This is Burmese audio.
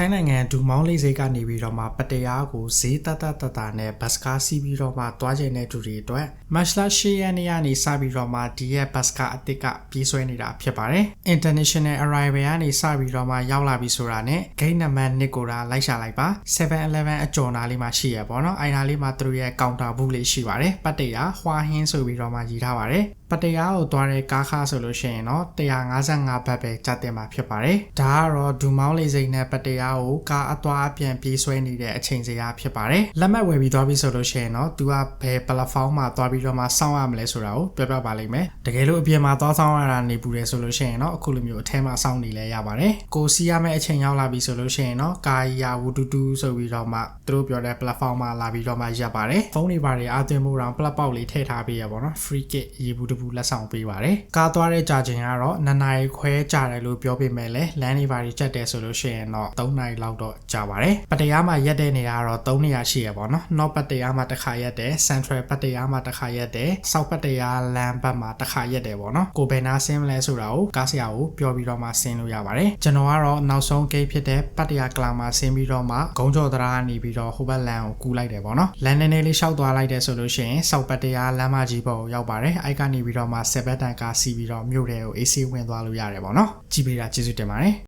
ထိုင်းနိုင်ငံဒူမောင်းလေးစိတ်ကနေပြီးတော့မှပတရားကိုဈေးတတနဲ့ဘတ်စကားစီးပြီးတော့မှတွားကျင်တဲ့သူတွေအတွက်မတ်လ10ရက်နေ့ကနေစပြီးတော့မှဒီရဲ့ဘတ်စကားအစ်စ်ကပြေးဆွဲနေတာဖြစ်ပါတယ် International Arrival ကနေစပြီးတော့မှရောက်လာပြီဆိုတာနဲ့ Gate Number 2ကိုလိုက်ရှာလိုက်ပါ 7-Eleven အကျော်နာလေးမှာရှိရပေါ့နော်အဲ့ဒါလေးမှာသူတို့ရဲ့ကောင်တာဘူးလေးရှိပါတယ်ပတရားဟွာဟင်းဆိုပြီးတော့မှရေးထားပါတယ်ပတရားကိုတွားတဲ့ကားခါဆိုလို့ရှိရင်တော့155ဘတ်ပဲကျတင်မှာဖြစ်ပါတယ်ဒါကတော့ဒူမောင်းလေးစိတ်နဲ့ပတရားကိုကားအသွားအပြန်ပြေးဆွဲနေတဲ့အချိန်စရာဖြစ်ပါတယ်လက်မှတ်ဝယ်ပြီးသွားပြီဆိုလို့ရှိရင်တော့သူကဘယ် platform မှာသွားပြီးတော့မှစောင့်ရမလဲဆိုတာကိုပြောပြပါလိမ့်မယ်တကယ်လို့အပြင်မှာသွားစောင့်ရတာနေပူတယ်ဆိုလို့ရှိရင်တော့အခုလိုမျိုးအထဲမှာစောင့်နေလဲရပါတယ်ကိုစီးရမယ့်အချိန်ရောက်လာပြီဆိုလို့ရှိရင်တော့ကာရီယာဝူတူတူဆိုပြီးတော့မှသူတို့ပြောတဲ့ platform မှာလာပြီးတော့မှရပ်ပါတယ်ဖုန်းတွေပါတယ်အားသွင်းမှုတော့ plug ပေါက်လေးထည့်ထားပေးရပါတော့ free kit ရေဘူးတဘူးလက်ဆောင်ပေးပါတယ်ကားသွားတဲ့ကြာချိန်ကတော့2နာရီခွဲကြာတယ်လို့ပြောပေမဲ့လည်းလမ်းတွေပါတယ်ကြက်တယ်ဆိုလို့ရှိရင်တော့3နာရီလောက်တော့ကြာပါတယ်ပတရားမှာရက်တဲ့နေရာကတော့3နေရာရှိရပါတော့နော်ပတရားမှာတစ်ခါရက်တယ် Central ပတရားမှာတစ်ခါရက်တယ် South ပတရားလမ်းဘက်မှာတစ်ခါရက်တယ်ပေါ့နော်ကိုဘယ်နာဆင်းမလဲဆိုတာကိုကားဆရာကိုပြောပြီးတော့မှဆင်းလို့ရပါတယ်ကျွန်တော်ကတော့နောက်ဆုံး gate ဖြစ်တဲ့ပတရားကလာမှာဆင်းပြီးတော့မှဂုံးကျော်တရားကနေပြီးတော့ဟိုဘက်လမ်းကိုကူးလိုက်တယ်ပေါ့နော်လမ်းနေလေးရှောက်သွားလိုက်တယ်ဆိုလို့ရှိရင် South ပတရားလမ်းမကြီးပေါ်ကိုရောက်ပါတယ်အဲ့ကနေပြီးတော့မှ7ဘက်တန်ကားစီးပြီးတော့မြို့ထဲကို AC ဝင်သွားလို့ရတယ်ပေါ့နော်ကြည့်ပေးတာကျေးဇူးတင်ပါတယ်